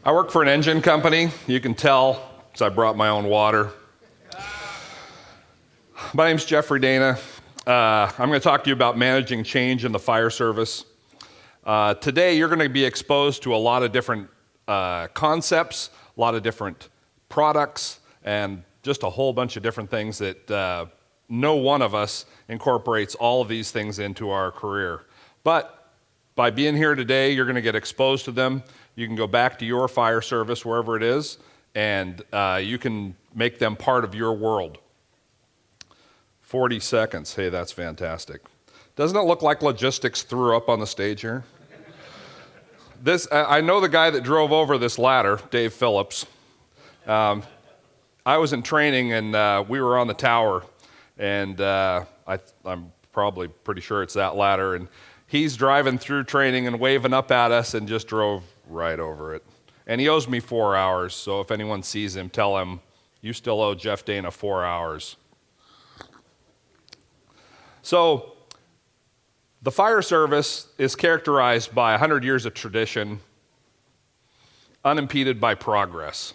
I work for an engine company. You can tell because I brought my own water. My name's Jeffrey Dana. I'm going to talk to you about managing change in the fire service. Today, you're going to be exposed to a lot of different concepts, a lot of different products, and just a whole bunch of different things that no one of us incorporates all of these things into our career. But by being here today, you're going to get exposed to them. You can go back to your fire service, wherever it is, and you can make them part of your world. 40 seconds. Hey, that's fantastic. Doesn't it look like logistics threw up on the stage here? I know the guy that drove over this ladder, Dave Phillips. I was in training, and we were on the tower, and I'm probably pretty sure it's that ladder, and he's driving through training and waving up at us and just drove right over it. And he owes me 4 hours, so if anyone sees him, tell him, you still owe Jeff Dana 4 hours. So, the fire service is characterized by 100 years of tradition, unimpeded by progress.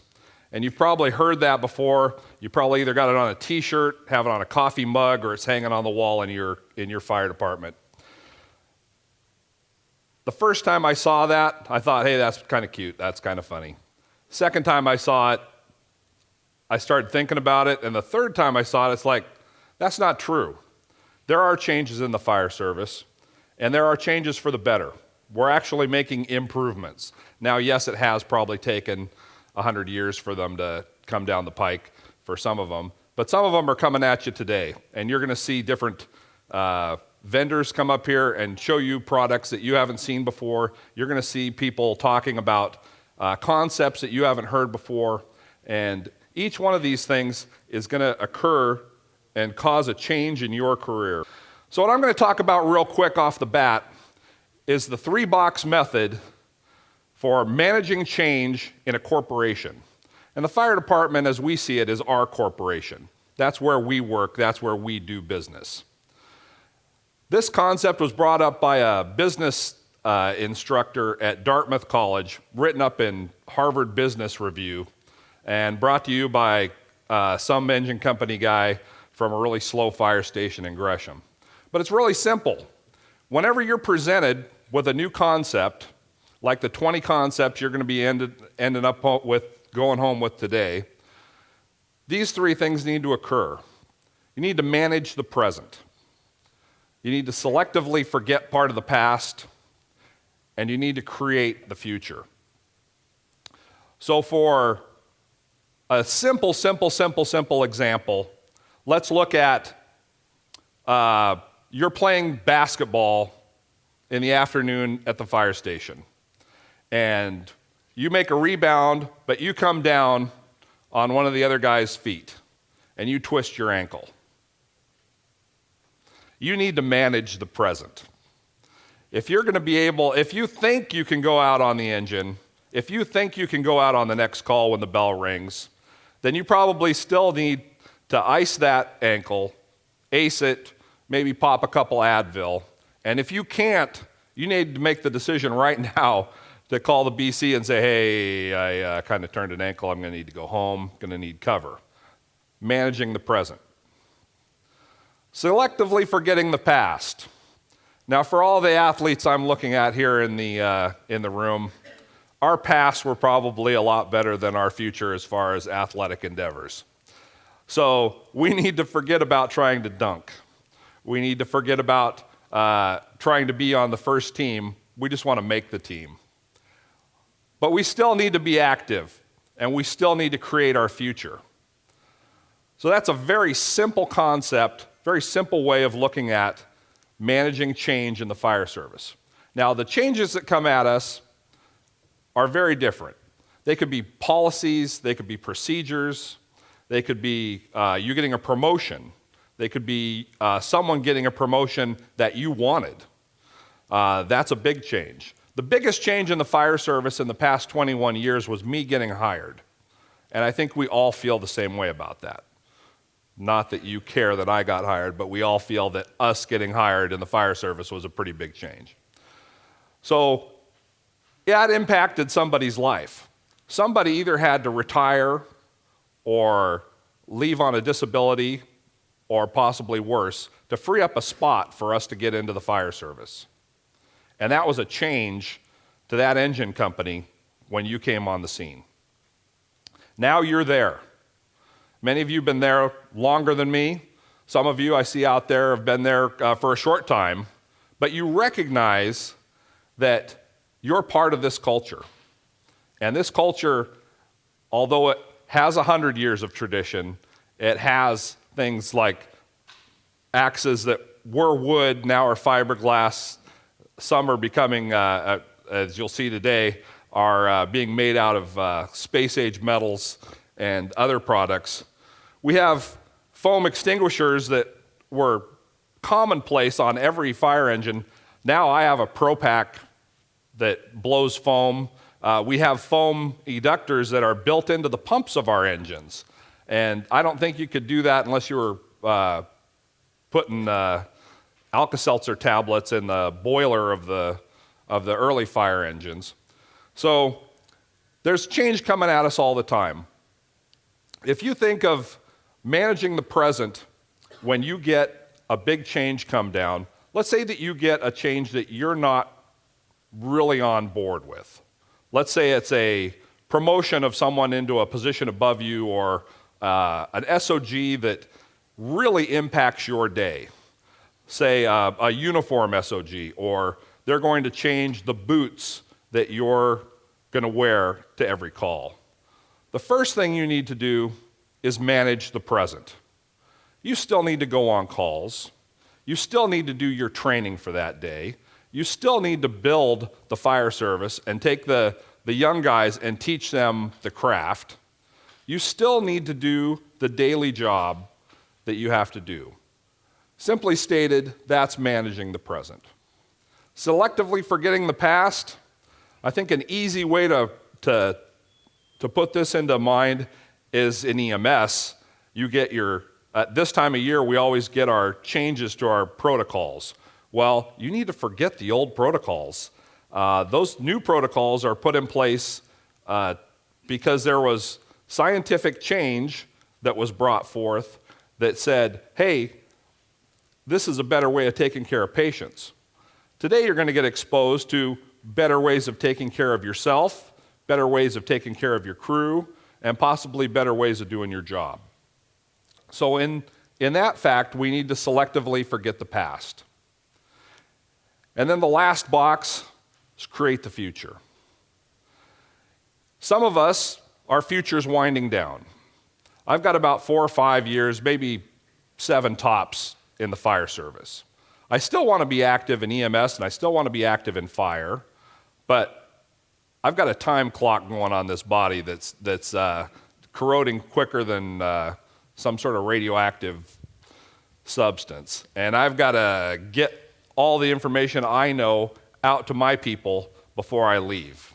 And you've probably heard that before. You probably either got it on a t-shirt, have it on a coffee mug, or it's hanging on the wall in your fire department. The first time I saw that, I thought, hey, that's kind of cute, that's kind of funny. Second time I saw it, I started thinking about it, and the third time I saw it, it's like, that's not true. There are changes in the fire service, and there are changes for the better. We're actually making improvements. Now, yes, it has probably taken 100 years for them to come down the pike for some of them, but some of them are coming at you today, and you're going to see different vendors come up here and show you products that you haven't seen before. You're going to see people talking about concepts that you haven't heard before, and each one of these things is going to occur and cause a change in your career. So what I'm going to talk about real quick off the bat is the 3-box method for managing change in a corporation. And the fire department, as we see it, is our corporation. That's where we work, that's where we do business. This concept was brought up by a business instructor at Dartmouth College, written up in Harvard Business Review, and brought to you by some engine company guy from a really slow fire station in Gresham. But it's really simple. Whenever you're presented with a new concept, like the 20 concepts you're going to be ending up with, going home with today, these 3 things need to occur. You need to manage the present. You need to selectively forget part of the past, and you need to create the future. So for a simple example, let's look at you're playing basketball in the afternoon at the fire station, and you make a rebound, but you come down on one of the other guy's feet, and you twist your ankle. You need to manage the present. If you're going to be able, if you think you can go out on the engine, if you think you can go out on the next call when the bell rings, then you probably still need to ice that ankle, ace it, maybe pop a couple Advil. And if you can't, you need to make the decision right now to call the BC and say, hey, I kind of turned an ankle, I'm going to need to go home, going to need cover. Managing the present. Selectively forgetting the past. Now, for all the athletes I'm looking at here in the room, our pasts were probably a lot better than our future as far as athletic endeavors. So we need to forget about trying to dunk. We need to forget about trying to be on the first team. We just want to make the team. But we still need to be active, and we still need to create our future. So that's a very simple concept, very simple way of looking at managing change in the fire service. Now, the changes that come at us are very different. They could be policies, they could be procedures, they could be you getting a promotion. They could be someone getting a promotion that you wanted. That's a big change. The biggest change in the fire service in the past 21 years was me getting hired. And I think we all feel the same way about that. Not that you care that I got hired, but we all feel that us getting hired in the fire service was a pretty big change. So, yeah, it impacted somebody's life. somebody either had to retire or leave on a disability or possibly worse to free up a spot for us to get into the fire service. And that was a change to that engine company when you came on the scene. Now you're there. Many of you have been there longer than me. Some of you I see out there have been there for a short time, but you recognize that you're part of this culture. And this culture, although it has 100 years of tradition, it has things like axes that were wood, now are fiberglass. Some are becoming, as you'll see today, are being made out of space-age metals and other products. We have foam extinguishers that were commonplace on every fire engine. Now I have a ProPack that blows foam. We have foam eductors that are built into the pumps of our engines. And I don't think you could do that unless you were putting Alka-Seltzer tablets in the boiler of the early fire engines. So there's change coming at us all the time. If you think of managing the present when you get a big change come down, let's say that you get a change that you're not really on board with. Let's say it's a promotion of someone into a position above you, or an SOG that really impacts your day. Say a uniform SOG, or they're going to change the boots that you're going to wear to every call. The first thing you need to do is manage the present. You still need to go on calls. You still need to do your training for that day. You still need to build the fire service and take the young guys and teach them the craft. You still need to do the daily job that you have to do. Simply stated, that's managing the present. Selectively forgetting the past, I think an easy way to put this into mind is in EMS. You get at this time of year, we always get our changes to our protocols. Well, you need to forget the old protocols. Those new protocols are put in place because there was scientific change that was brought forth that said, hey, this is a better way of taking care of patients. Today you're going to get exposed to better ways of taking care of yourself, better ways of taking care of your crew, and possibly better ways of doing your job. So in that fact, we need to selectively forget the past. And then the last box is create the future. Some of us, our future's winding down. I've got about 4 or 5 years, maybe 7 tops, in the fire service. I still want to be active in EMS and I still want to be active in fire, but I've got a time clock going on this body that's corroding quicker than some sort of radioactive substance. And I've got to get all the information I know out to my people before I leave.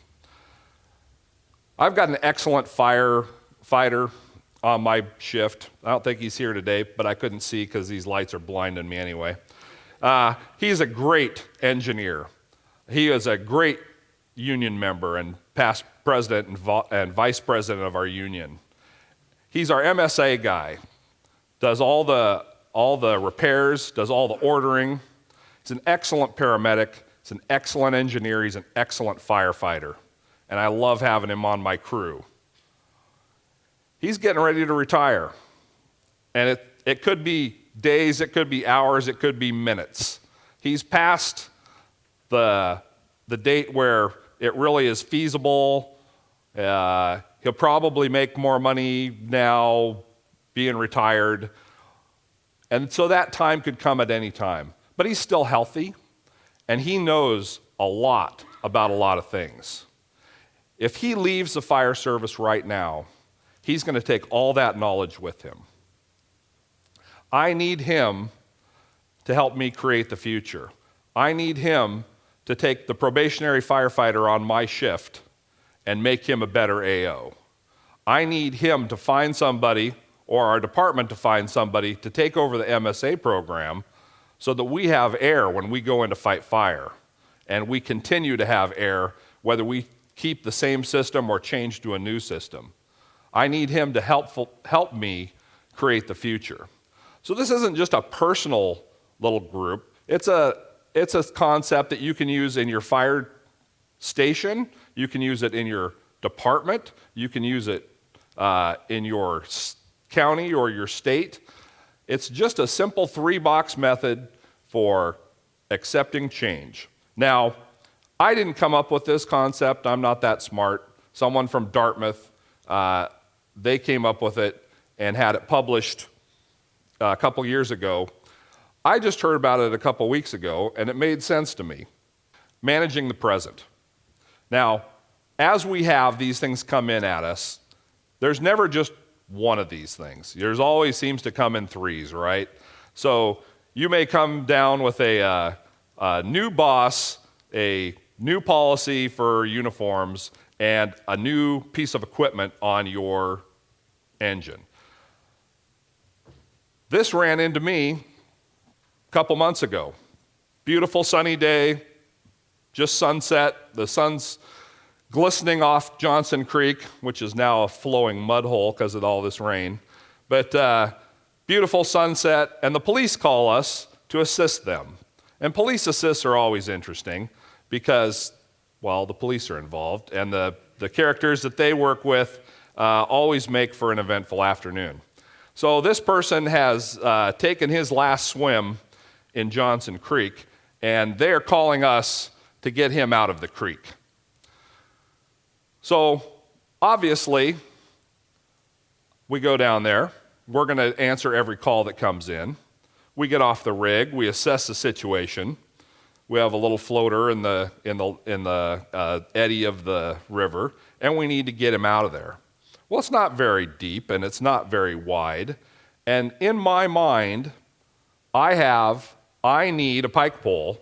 I've got an excellent firefighter on my shift. I don't think he's here today, but I couldn't see because these lights are blinding me anyway. He's a great engineer. He is a great union member and past president and vice president of our union. He's our MSA guy, does all the repairs, does all the ordering. He's an excellent paramedic. He's an excellent engineer. He's an excellent firefighter. And I love having him on my crew. He's getting ready to retire. And it could be days, it could be hours, it could be minutes. He's past the date where it really is feasible. He'll probably make more money now being retired. And so that time could come at any time. But he's still healthy, and he knows a lot about a lot of things. If he leaves the fire service right now, he's going to take all that knowledge with him. I need him to help me create the future. I need him to take the probationary firefighter on my shift and make him a better AO. I need him to find somebody, or our department to find somebody, to take over the MSA program so that we have air when we go in to fight fire. And we continue to have air whether we keep the same system or change to a new system. I need him to help me create the future. So this isn't just a personal little group. It's a concept that you can use in your fire station. You can use it in your department. You can use it in your county or your state. It's just a simple 3-box method for accepting change. Now, I didn't come up with this concept. I'm not that smart. Someone from Dartmouth, they came up with it and had it published a couple years ago. I just heard about it a couple weeks ago, and it made sense to me. Managing the present. Now, as we have these things come in at us, there's never just one of these things. There's always seems to come in threes, right? So you may come down with a new boss, a new policy for uniforms, and a new piece of equipment on your engine. This ran into me a couple months ago. Beautiful sunny day, just sunset. The sun's glistening off Johnson Creek, which is now a flowing mud hole because of all this rain. But beautiful sunset, and the police call us to assist them. And police assists are always interesting because, well, the police are involved, and the characters that they work with always make for an eventful afternoon. So this person has taken his last swim in Johnson Creek, and they're calling us to get him out of the creek. So obviously, we go down there. We're going to answer every call that comes in. We get off the rig. We assess the situation. We have a little floater in the eddy of the river, and we need to get him out of there. Well, it's not very deep, and it's not very wide. And in my mind, I need a pike pole,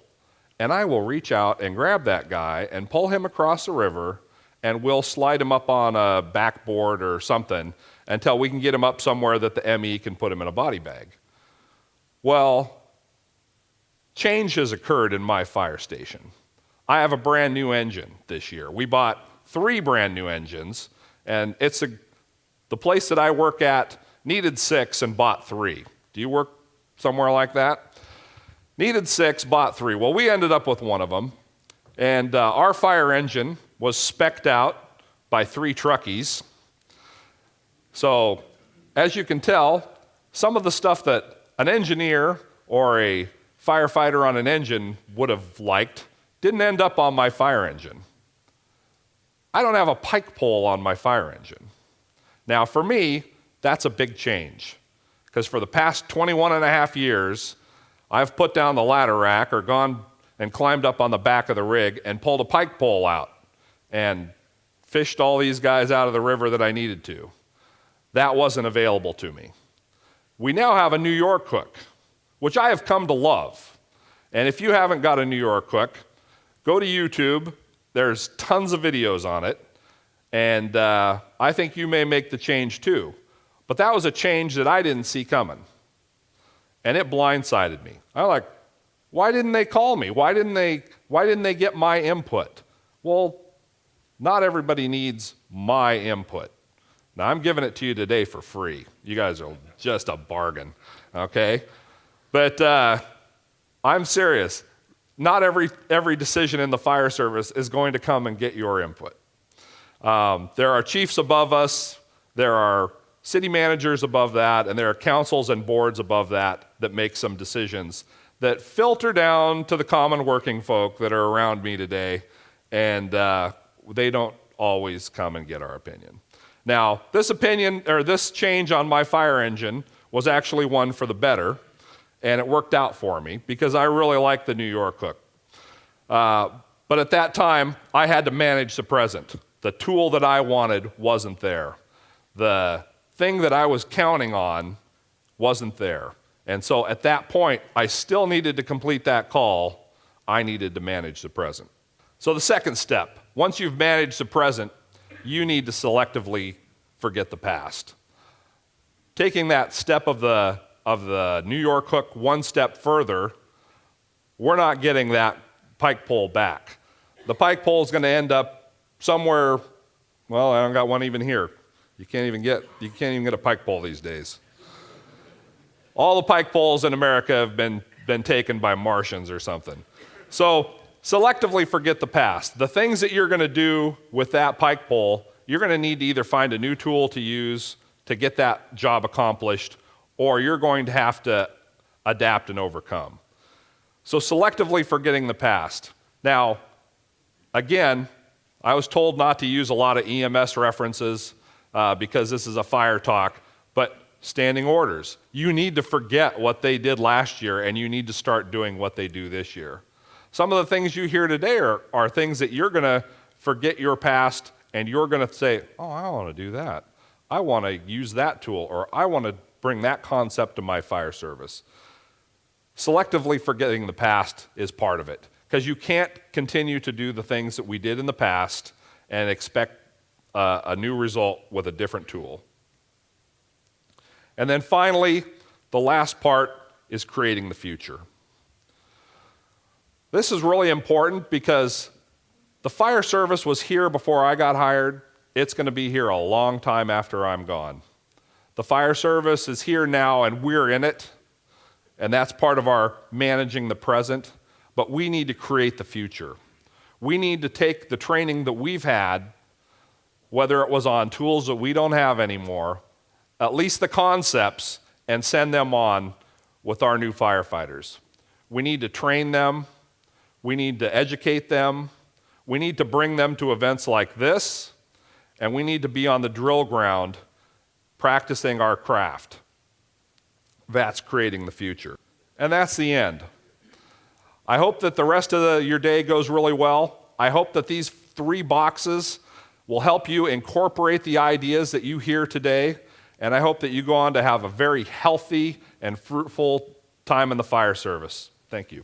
and I will reach out and grab that guy and pull him across the river, and we'll slide him up on a backboard or something until we can get him up somewhere that the ME can put him in a body bag. Well, change has occurred in my fire station. I have a brand new engine this year. We bought 3 brand new engines, and the place that I work at needed 6 and bought 3. Do you work somewhere like that? Needed 6, bought 3. Well, we ended up with one of them, and our fire engine was spec'd out by 3 truckies. So, as you can tell, some of the stuff that an engineer or a firefighter on an engine would have liked didn't end up on my fire engine. I don't have a pike pole on my fire engine. Now, for me, that's a big change, because for the past 21 and a half years, I've put down the ladder rack or gone and climbed up on the back of the rig and pulled a pike pole out and fished all these guys out of the river that I needed to. That wasn't available to me. We now have a New York hook, which I have come to love. And if you haven't got a New York hook, go to YouTube. There's tons of videos on it. And I think you may make the change too. But that was a change that I didn't see coming. And it blindsided me. I'm like, why didn't they call me? Why didn't they get my input? Well, not everybody needs my input. Now, I'm giving it to you today for free. You guys are just a bargain, okay? But I'm serious. Not every decision in the fire service is going to come and get your input. There are chiefs above us, there are city managers above that, and there are councils and boards above that make some decisions that filter down to the common working folk that are around me today, and they don't always come and get our opinion. Now, this change on my fire engine was actually one for the better, and it worked out for me because I really like the New York hook. But at that time, I had to manage the present. The tool that I wanted wasn't there. The thing that I was counting on wasn't there. And so at that point, I still needed to complete that call. I needed to manage the present. So the second step, once you've managed the present, you need to selectively forget the past. Taking that step of the New York hook one step further, we're not getting that pike pole back. The pike pole is going to end up somewhere, well, I don't got one even here. You can't even get a pike pole these days. All the pike poles in America have been taken by Martians or something. So selectively forget the past. The things that you're going to do with that pike pole, you're going to need to either find a new tool to use to get that job accomplished, or you're going to have to adapt and overcome. So selectively forgetting the past. Now, again, I was told not to use a lot of EMS references because this is a fire talk, but standing orders. You need to forget what they did last year, and you need to start doing what they do this year. Some of the things you hear today are things that you're going to forget your past, and you're going to say, oh, I want to do that. I want to use that tool, or I want to bring that concept to my fire service. Selectively forgetting the past is part of it, because you can't continue to do the things that we did in the past and expect a new result with a different tool. And then finally, the last part is creating the future. This is really important because the fire service was here before I got hired. It's going to be here a long time after I'm gone. The fire service is here now, and we're in it, and that's part of our managing the present, but we need to create the future. We need to take the training that we've had, whether it was on tools that we don't have anymore, at least the concepts, and send them on with our new firefighters. We need to train them. We need to educate them. We need to bring them to events like this, and we need to be on the drill ground practicing our craft. That's creating the future. And that's the end. I hope that the rest of your day goes really well. I hope that these 3 boxes will help you incorporate the ideas that you hear today, and I hope that you go on to have a very healthy and fruitful time in the fire service. Thank you.